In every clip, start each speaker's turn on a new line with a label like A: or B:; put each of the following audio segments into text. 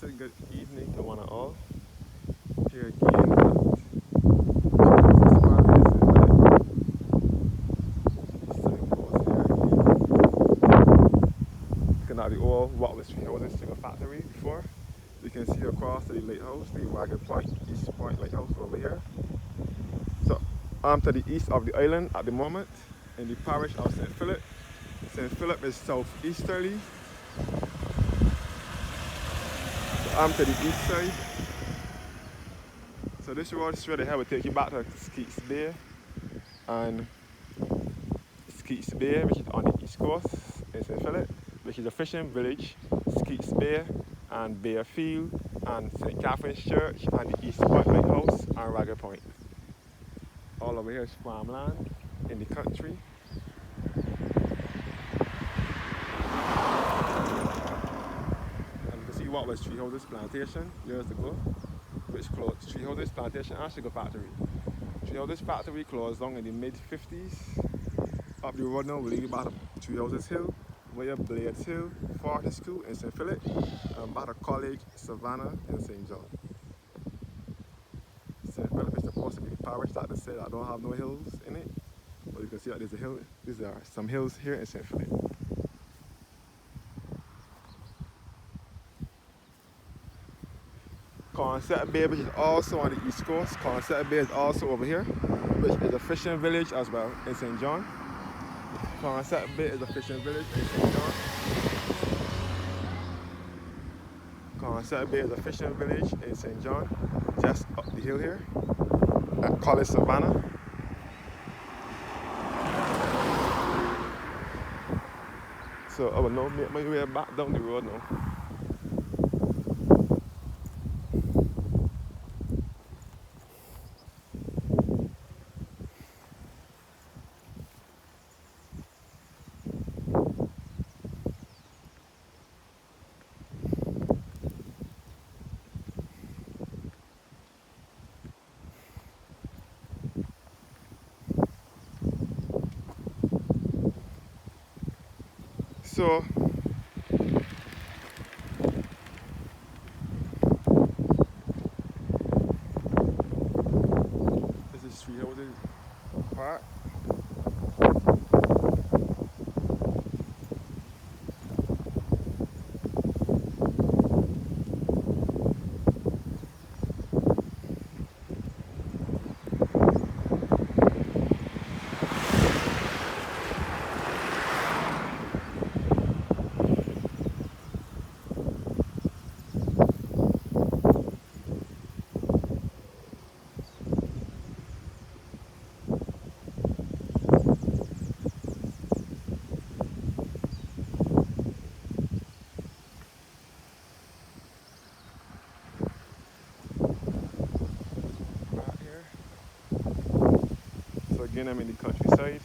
A: blessed good evening to one and all. Here again looking at the old what was Treeholders Sugar Factory before. You can see across the lighthouse, the Ragged Point, East Point Lighthouse over here. So I'm to the east of the island at the moment in the parish of St. Philip. St. Philip is southeasterly. So I'm to the east side. So this road straight ahead will take you back to Skeets Bay and Skeets Bay, which is on the east coast in St. Philip, which is a fishing village, Skeets Bay and Bayfield and St. Catherine's Church and the East Point Lighthouse and Ragged Point. All over here is farmland in the country. And you can see what was Treeholders Plantation years ago, which closed. Treeholders Plantation and Sugar Factory. Treeholders Factory closed down in the mid-50s. Up the road now we leave back to Treeholders Hill, via Blades Hill, Forty School in St. Philip, and back to College, Savannah in St. John. St. Philip is supposed to be the parish that they say that don't have no hills in it. But you can see that there's a hill. These are some hills here in St. Philip. Concept Bay, which is also on the east coast. Concept Bay is also over here, which is a fishing village as well in St. John. Concept Bay is a fishing village in St. John. Concept Bay is a fishing village in St. John, just up the hill here at College, Savannah. So I will now make my way back down the road now. So this is Treeholders Park. So again, I'm in the countryside.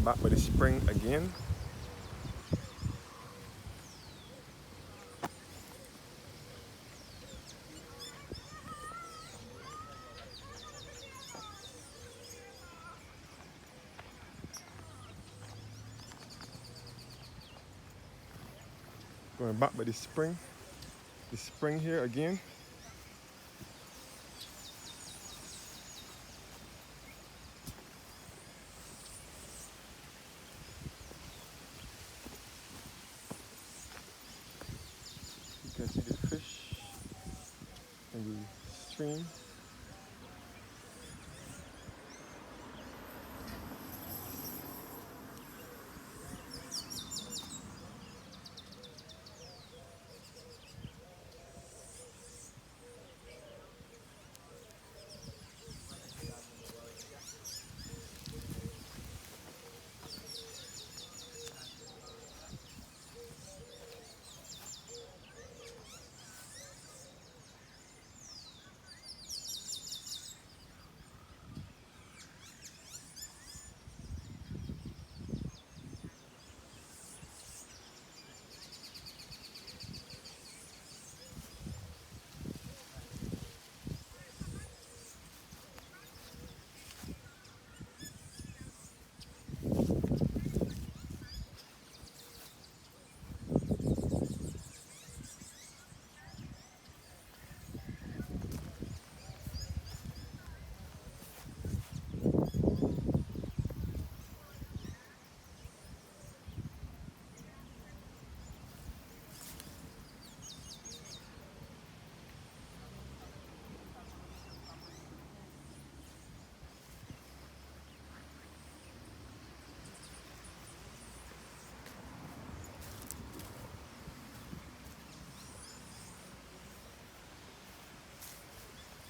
A: Back by the spring again. Going back by the spring here again. You can see the fish in the stream.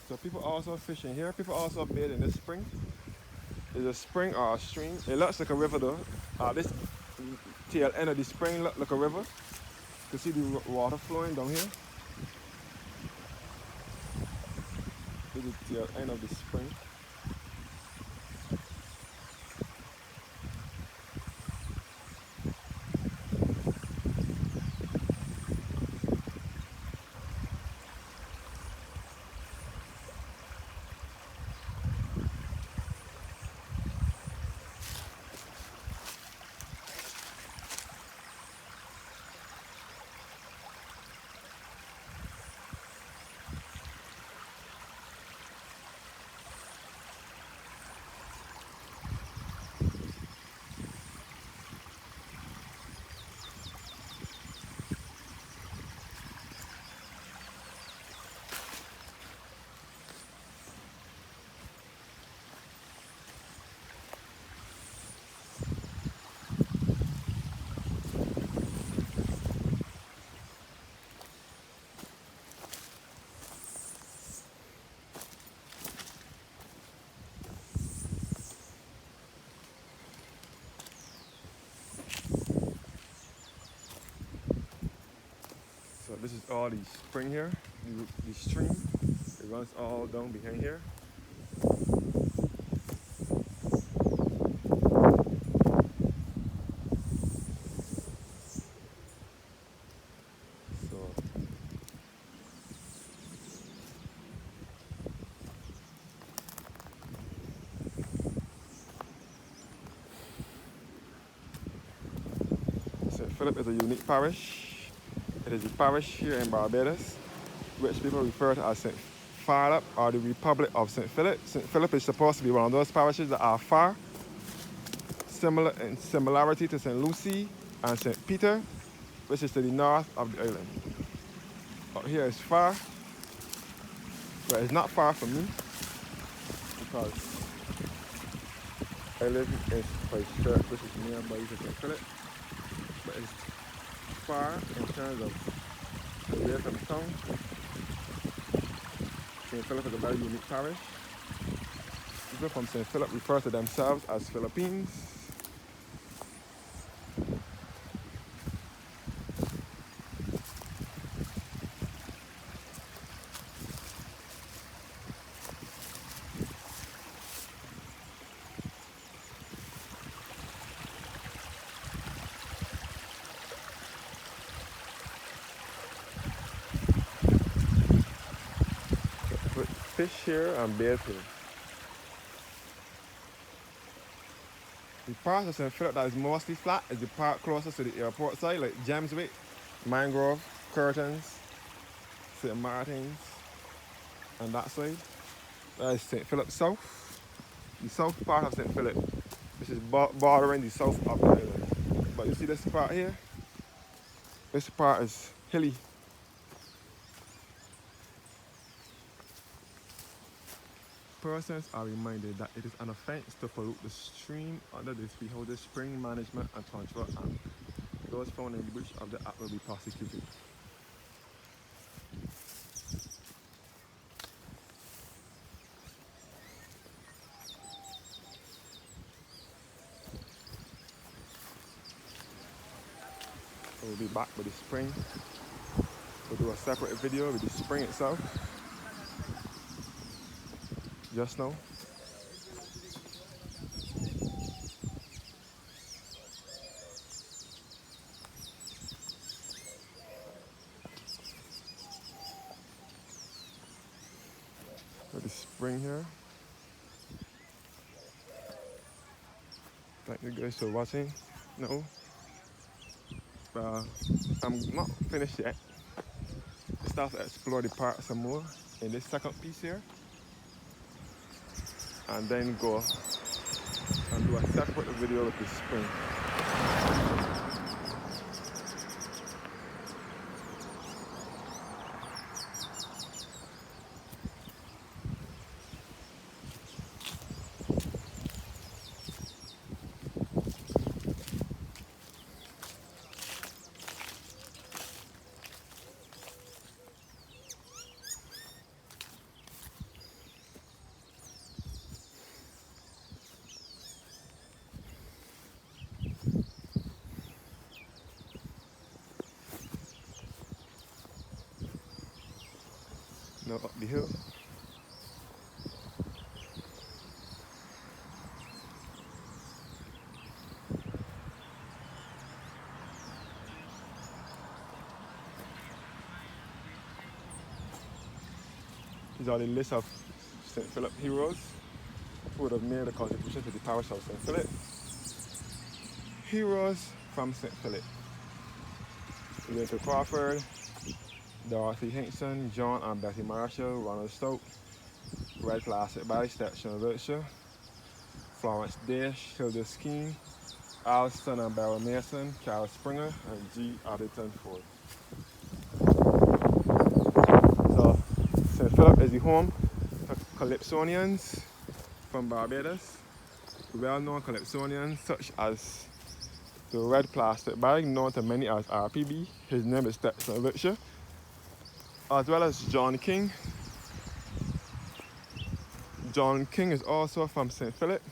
A: So people also fishing here. People also bathe in this spring. It's a spring or a stream. It looks like a river though. This tail end of the spring look like a river. You can see the water flowing down here. This is the tail end of the spring. So this is all the spring here, the stream. It runs all down behind here. St. Philip is a unique parish. It is a parish here in Barbados, which people refer to as St. Philip or the Republic of St. Philip. St. Philip is supposed to be one of those parishes that are far, similar in similarity to St. Lucy and St. Peter, which is to the north of the island. Up here is far, but it's not far from me because I live in Christchurch, which is nearby to St. Philip, but it's far in terms of away from town. St. Philip is a very unique parish. People from St. Philip refer to themselves as Philippines. Fish here and bathe here. The part of St. Philip that is mostly flat is the part closest to the airport side, like Jameswick, Mangrove, Curtains, St. Martin's, and that side. That is St. Philip South. The south part of St. Philip, which is bordering the south of the island. But you see this part here? This part is hilly. Persons are reminded that it is an offense to pollute the stream under the Freeholder Spring Management and Control Act. Those found in breach of the act will be prosecuted. We'll be back with the spring. We'll do a separate video with the spring itself. Just now. With the spring here. Thank you guys for watching. No. I'm not finished yet. I start to explore the park some more in this second piece here. And then go and do a separate video with the spring. Now up the hill. These are the list of St. Philip heroes who would have made a contribution to the parish of St. Philip. Heroes from St. Philip. Walter Crawford, Dorothy Hinkson, John and Betty Marshall, Ronald Stoke, Red Classic by Stetson Wiltshire, Florence Dash, Hilda Skeen, Alston and Beryl Mason, Carol Springer, and G. Addington Ford. So, St. Philip is the home to Calypsonians from Barbados. Well-known Calypsonians such as the Red Plastic Bag, known to many as RPB, his name is Stetson Wiltshire, as well as John King. John King is also from St. Philip,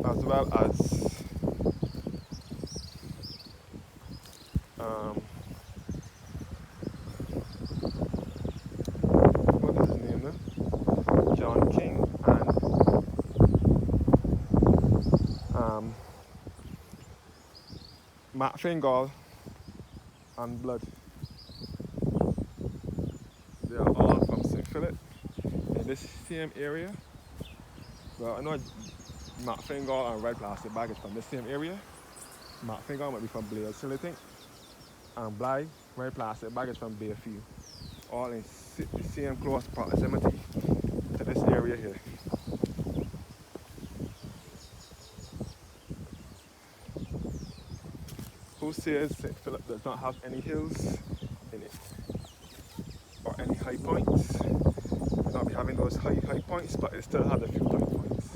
A: as well as what is his name now? John King and Matt Fingal and Blood. They are all from St. Philip in this same area. Well, I know Matt Fingal and Red Plastic Bag is from the same area. Matt Fingal might be from Blaze Hill, I think. And Bly, Red Plastic Bag is from Bayfield. All in the same close proximity to this area here. Who says St. Philip does not have any hills in it? Or any high points? It may not be having those high points, but it still has a few high points.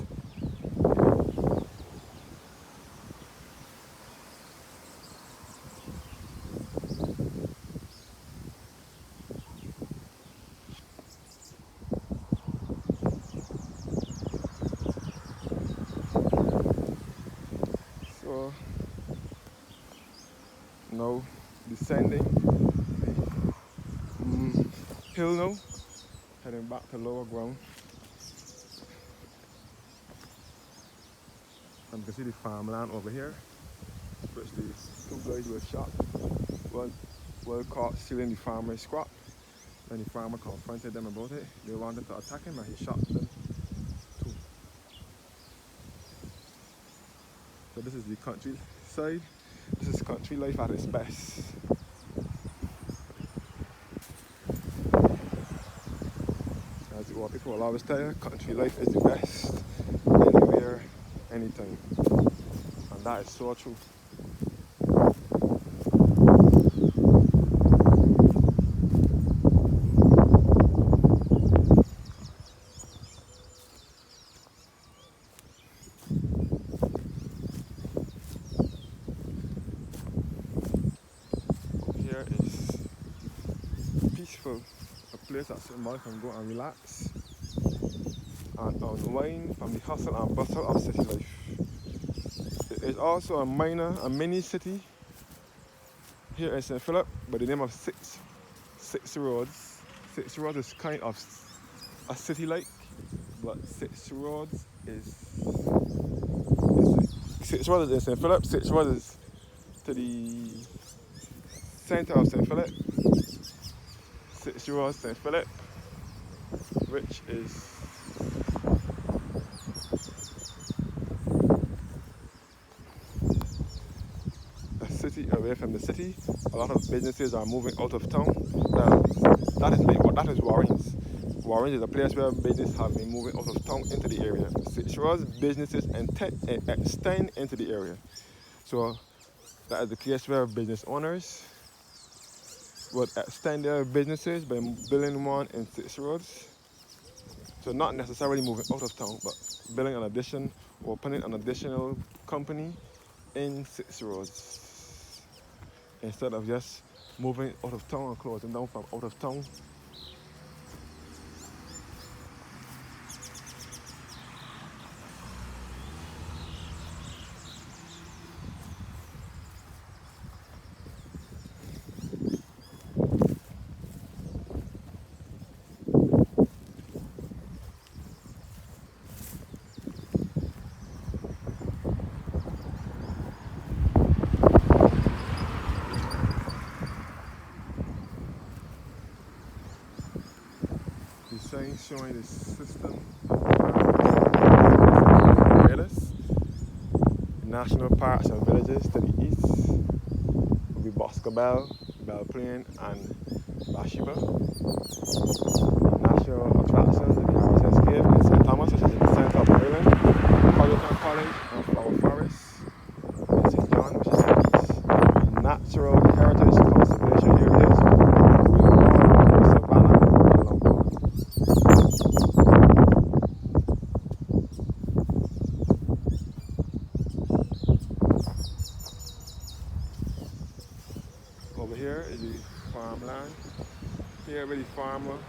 A: So now descending the hill now, heading back to lower ground. And you can see the farmland over here, which the two guys were shot. One caught stealing the farmer's crop. When the farmer confronted them about it, they wanted to attack him and he shot them too. So this is the countryside. This is country life at its best. As what people will always tell you, country life is the best, anywhere, anytime. And that is so true. Here is peaceful, a place that somebody can go and relax and unwind from the hustle and bustle of city life. It is also a mini city here in St. Philip by the name of Six Roads. Six Roads is kind of a city like, but Six Roads is in St. Philip. Six Roads is to the center of St. Philip. Six Roads, St. Philip, which is a city away from the city. A lot of businesses are moving out of town. Well, that is Warrens. Warrens is a place where business have been moving out of town into the area. Six Roads businesses extend into the area. So that is the place where business owners would extend their businesses by building one in Six Roads. So not necessarily moving out of town, but building an addition, opening an additional company in Six Roads, instead of just moving out of town and closing down from out of town. sign showing the system of Barbados. National parks and villages to the east will be Boscobel, Belle Plaine, and Bathsheba. National attractions will be Harrison's Cave in St. Thomas, which is in the center of the island, Colleton College and Flower Forest in St. John, which is in the east. Natural heritage conservation areas, Savannah, and Lombard. Over here is the farmland. Here where the farmer,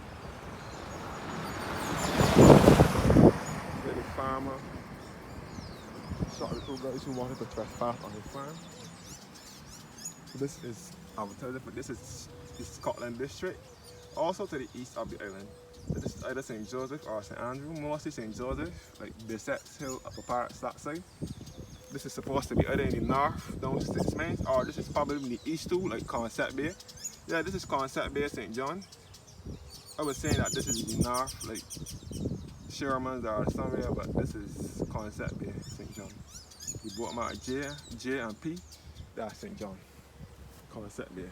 A: shot the two guys who wanted to trespass on his farm. So this is, I will tell you, but this is the Scotland district, also to the east of the island. So this is either St. Joseph or St. Andrew, mostly St. Joseph, like Bissett's Hill, Upper Parts, that side. This is supposed to be either in the north, down to 6 Mains, or this is probably in the east too, like Concept Bay. Yeah, this is Concept Bay, St. John. I was saying that this is the north, like Sherman's or somewhere, but this is Concept Bay, St. John. The bottom out J and P, that's St. John. Concept Bay.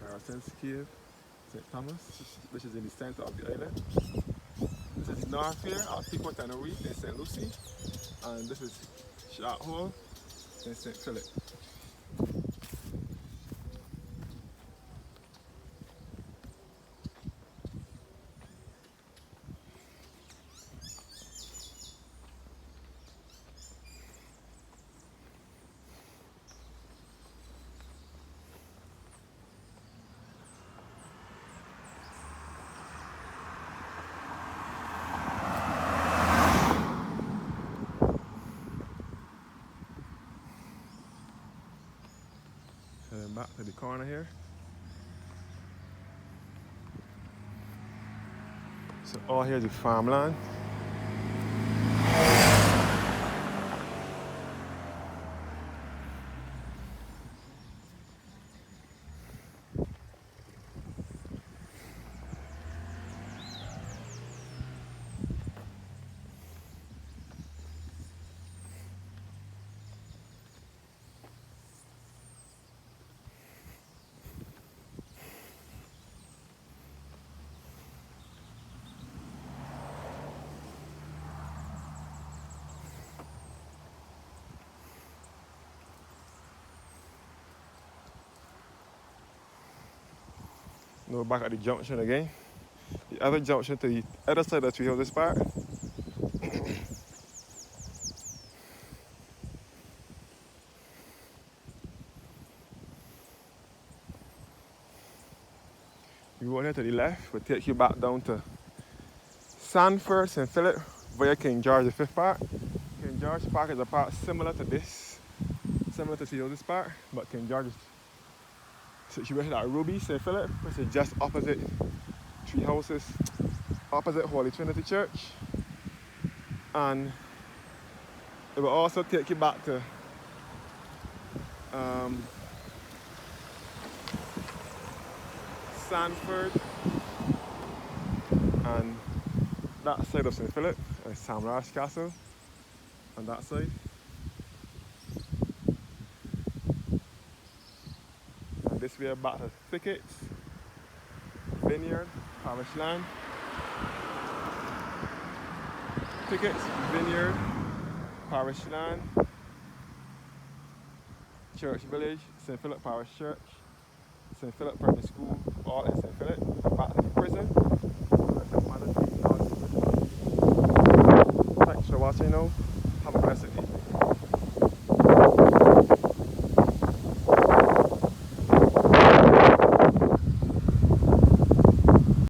A: Harrison's Cave, St. Thomas, which is in the center of the island. This is the north here, our Pequot Reef in St. Lucie. And this is Shark Hole in St. Philip. And back to the corner here. So all here is the farmland. Now back at the junction again. The other junction to the other side of the Treehouses Park. You go here to the left, will take you back down to Sanford, St. Philip, via King George V Park. King George Park is a park similar to this, similar to Treehouses Park, but King George is situated at Ruby, St. Philip, which is just opposite Treehouses, opposite Holy Trinity Church. And it will also take you back to Sanford and that side of St. Philip, and Samrash Castle on that side. And this way back to Thickets, Vineyard, Parish Land. Thickets, Vineyard, Parish Land, Church Village, St. Philip Parish Church, St. Philip Primary School, all in St. Philip.